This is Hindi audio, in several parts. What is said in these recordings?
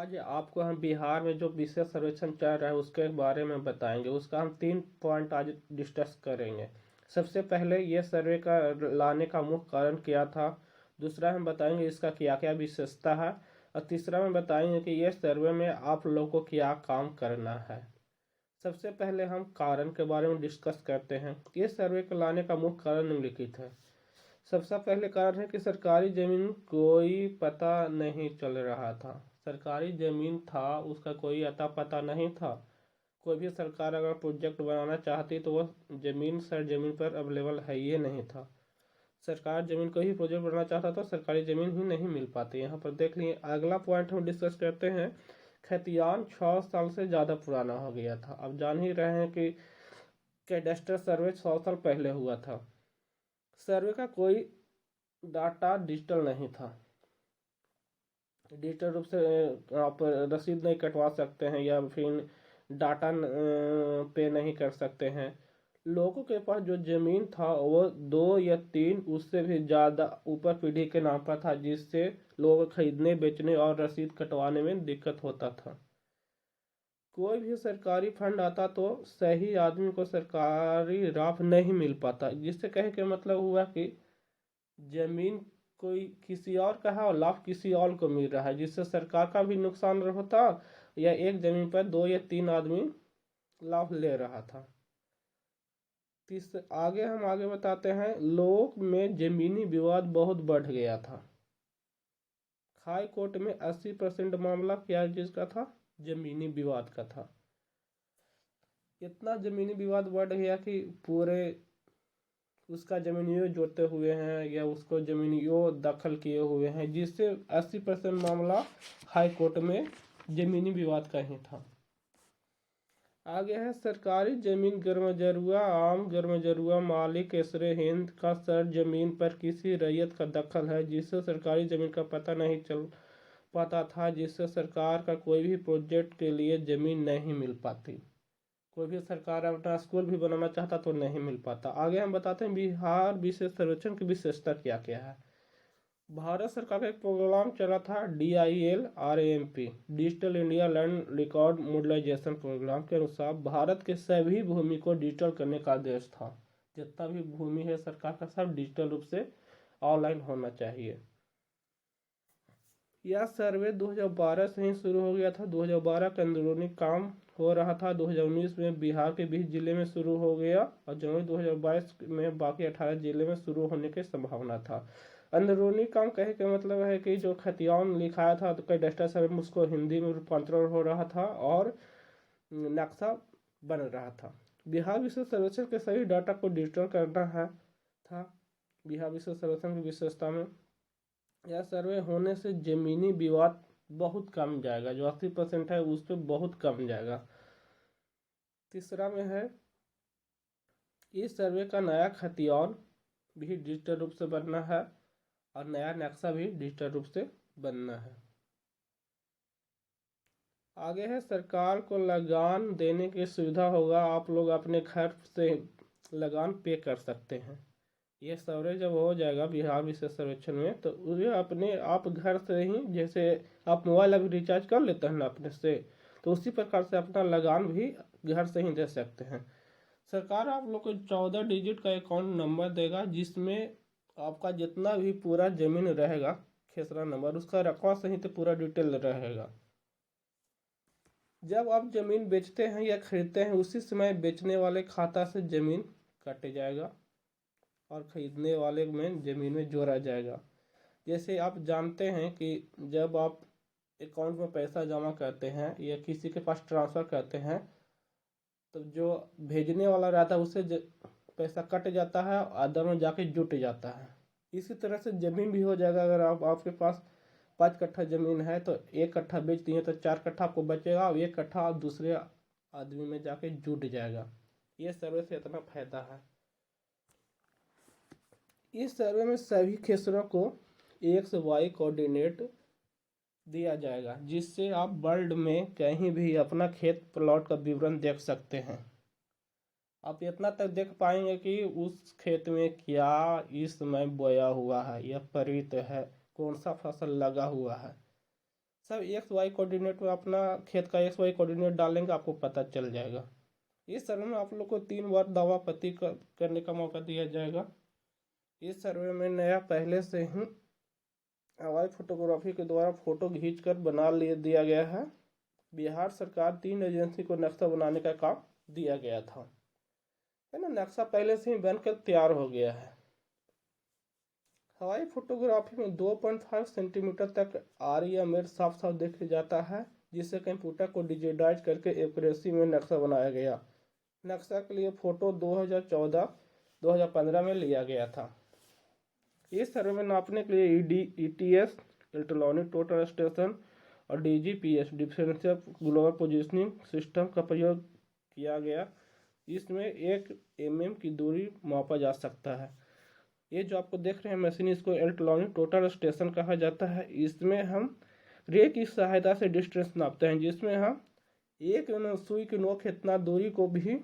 आज आपको हम बिहार में जो विशेष सर्वेक्षण चल रहा है उसके बारे में बताएंगे। उसका हम 3 पॉइंट आज डिस्कस करेंगे। सबसे पहले ये सर्वे का लाने का मुख्य कारण क्या था। दूसरा हम बताएंगे इसका क्या क्या विशेषता है। और तीसरा हम बताएंगे कि ये सर्वे में आप लोगों को क्या काम करना है। सबसे पहले हम कारण के बारे में डिस्कस करते हैं। ये सर्वे को लाने का मुख्य कारण निम्नलिखित है। सबसे पहले कारण है कि सरकारी जमीन कोई पता नहीं चल रहा था। सरकारी जमीन था, उसका कोई अता पता नहीं था। कोई भी सरकार अगर प्रोजेक्ट बनाना चाहती तो वह जमीन सर जमीन पर अवेलेबल है ये नहीं था। सरकार जमीन को ही प्रोजेक्ट बनाना चाहता तो सरकारी जमीन ही नहीं मिल पाती। यहाँ पर देख लिए। अगला पॉइंट हम डिस्कस करते हैं। खतियान 6 साल से ज़्यादा पुराना हो गया था। अब जान ही रहे हैं कि कैडेस्टर सर्वे 100 साल पहले हुआ था। सर्वे का कोई डाटा डिजिटल नहीं था। डिजिटल रूप से आप रसीद नहीं कटवा सकते हैं या फिर डाटा पे नहीं कर सकते हैं। लोगों के पास जो जमीन था वो 2 या 3 उससे भी ज़्यादा ऊपर पीढ़ी के नाम पर था, जिससे लोग खरीदने बेचने और रसीद कटवाने में दिक्कत होता था। कोई भी सरकारी फंड आता तो सही आदमी को सरकारी लाभ नहीं मिल पाता, जिससे कहे के मतलब हुआ कि जमीन कोई किसी और का है और लाभ किसी और को मिल रहा है, जिससे सरकार का भी नुकसान होता या एक जमीन पर 2 या 3 आदमी लाभ ले रहा था। आगे बताते हैं। लोग में जमीनी विवाद बहुत बढ़ गया था। हाई कोर्ट में 80% मामला क्या जिसका था, जमीनी विवाद का था। इतना जमीनी विवाद बढ़ गया कि पूरे उसका जमीनियों जोते हुए हैं या उसको जमीनियों दखल किए हुए हैं, जिससे 80% मामला हाई कोर्ट में जमीनी विवाद का ही था। आगे है सरकारी जमीन गर्मजरुआ आम गर्मजरुआ मालिक एसरे हिंद का सर जमीन पर किसी रैयत का दखल है, जिससे सरकारी जमीन का पता नहीं चल पाता था, जिससे सरकार का कोई भी प्रोजेक्ट के लिए जमीन नहीं मिल पाती। कोई भी सरकार अपना स्कूल भी बनाना चाहता तो नहीं मिल पाता। आगे हम बताते हैं बिहार विशेष सर्वेक्षण की विशेषता क्या क्या है। भारत सरकार का एक प्रोग्राम चला था DILRAMP, digital India land record modernisation programme के अनुसार भारत के सभी भूमि को डिजिटल करने का आदेश था। जितना भी भूमि है सरकार का सब डिजिटल रूप से ऑनलाइन होना चाहिए। यह सर्वे 2012 से ही शुरू हो गया था। 2012 का अंदरूनी काम हो रहा था। 2019 में बिहार के 20 जिले में शुरू हो गया और जनवरी 2022 में बाकी 18 जिले में शुरू होने की संभावना था। अंदरूनी काम कहे का मतलब है कि जो खतियान लिखाया था तो कई डेस्टा सर्वे उसको हिंदी में रूपांतरण हो रहा था और नक्शा बन रहा था। बिहार विशेष सर्वेक्षण के सभी डाटा को डिजिटल करना है था। बिहार विशेष सर्वेक्षण की विशेषता में यह सर्वे होने से जमीनी विवाद बहुत कम जाएगा। जो 80% है उस पर बहुत कम जाएगा। तीसरा में है इस सर्वे का नया खतियान भी डिजिटल रूप से बनना है और नया नक्शा भी डिजिटल रूप से बनना है। आगे है सरकार को लगान देने की सुविधा होगा। आप लोग अपने घर से लगान पे कर सकते हैं। ये सर्वे जब हो जाएगा बिहार विशेष सर्वेक्षण में तो उसे अपने आप घर से ही, जैसे आप मोबाइल अभी रिचार्ज कर लेते हैं ना अपने से, तो उसी प्रकार से अपना लगान भी घर से ही दे सकते हैं। सरकार आप लोग को 14 डिजिट का अकाउंट नंबर देगा, जिसमें आपका जितना भी पूरा जमीन रहेगा खेसरा नंबर उसका रकवा सहित पूरा डिटेल रहेगा। जब आप जमीन बेचते हैं या खरीदते हैं उसी समय बेचने वाले खाता से जमीन काटे जाएगा और खरीदने वाले में ज़मीन में जोड़ा जाएगा। जैसे आप जानते हैं कि जब आप अकाउंट में पैसा जमा करते हैं या किसी के पास ट्रांसफ़र करते हैं तो जो भेजने वाला रहता है उससे पैसा कट जाता है और अदर में जाके जुट जाता है। इसी तरह से ज़मीन भी हो जाएगा। अगर आपके पास 5 कट्ठा ज़मीन है तो 1 कट्ठा बेच दिए तो 4 कट्ठा आपको बचेगा और 1 कट्ठा आप दूसरे आदमी में जाके जुट जाएगा। ये सर्वे से इतना फायदा है। इस सर्वे में सभी खेसरों को XY कोऑर्डिनेट दिया जाएगा, जिससे आप वर्ल्ड में कहीं भी अपना खेत प्लॉट का विवरण देख सकते हैं। आप इतना तक देख पाएंगे कि उस खेत में क्या इस समय बोया हुआ है या परित है, कौन सा फसल लगा हुआ है। सब एक्स वाई कोऑर्डिनेट में अपना खेत का एक्स वाई कोऑर्डिनेट डालेंगे, आपको पता चल जाएगा। इस सर्वे में आप लोग को 3 बार दावा पति करने का मौका दिया जाएगा। इस सर्वे में नया पहले से ही हवाई फोटोग्राफी के द्वारा फोटो खींचकर बना दिया गया है। बिहार सरकार 3 एजेंसी को नक्शा बनाने का काम दिया गया था, है ना। नक्शा पहले से ही बनकर तैयार हो गया है। हवाई फोटोग्राफी में 2.5 सेंटीमीटर तक आर या मेर साफ साफ देखा जाता है, जिससे कंप्यूटर को डिजिटाइज करके एक्यूरेसी में नक्शा बनाया गया। नक्शा के लिए फोटो 2014-2015 में लिया गया था। इस सर्वे में नापने के लिए ETS इलेक्ट्रॉनिक टोटल स्टेशन और DGPS differential global positioning system का प्रयोग किया गया। इसमें 1 mm की दूरी मापा जा सकता है। ये जो आपको देख रहे हैं मशीन, इसको इलेक्ट्रॉनिक टोटल स्टेशन कहा जाता है। इसमें हम रे की सहायता से डिस्टेंस नापते हैं, जिसमें हम एक सुई की नोक इतना दूरी को भी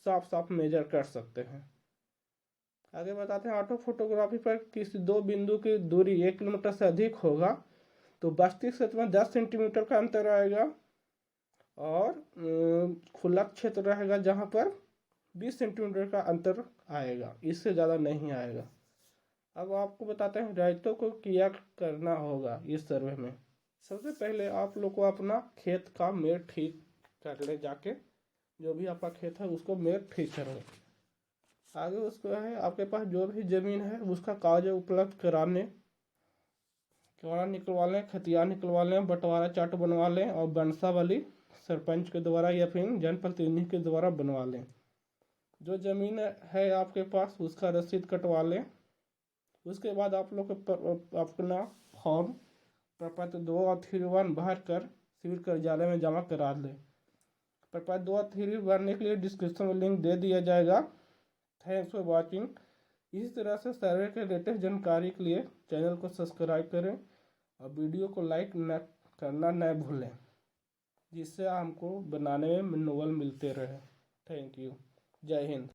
साफ साफ मेजर कर सकते हैं। आगे बताते हैं, ऑटो फोटोग्राफी पर किसी 2 बिंदु की दूरी 1 किलोमीटर से अधिक होगा तो वास्तविक क्षेत्र में 10 सेंटीमीटर का अंतर आएगा, और खुला क्षेत्र रहेगा जहाँ पर 20 सेंटीमीटर का अंतर आएगा, इससे ज़्यादा नहीं आएगा। अब आपको बताते हैं राइतों को क्या करना होगा इस सर्वे में। सबसे पहले आप लोग को अपना खेत का मेड़ ठीक कर ले जाके, जो भी आपका खेत है उसको मेड़ ठीक करो। आगे उसको है आपके पास जो भी ज़मीन है उसका कागज उपलब्ध कराने, किवाड़ा निकलवा लें, खतियान निकलवा लें, बंटवारा चार्ट बनवा लें और वंशावली सरपंच के द्वारा या फिर जनप्रतिनिधि के द्वारा बनवा लें। जो ज़मीन है आपके पास उसका रसीद कटवा लें। उसके बाद आप लोग अपना फॉर्म प्रपत्र 2 और 3 भर कर सिविल कार्यालय में जमा करा लें। प्रपत्र 2 और 3 भरने के लिए डिस्क्रिप्शन में लिंक दे दिया जाएगा। Thanks for watching. इसी तरह से सर्वे के लेटेस्ट जानकारी के लिए चैनल को सब्सक्राइब करें और वीडियो को लाइक करना न भूलें, जिससे हमको बनाने में मनोबल मिलते रहे। Thank you. जय हिंद।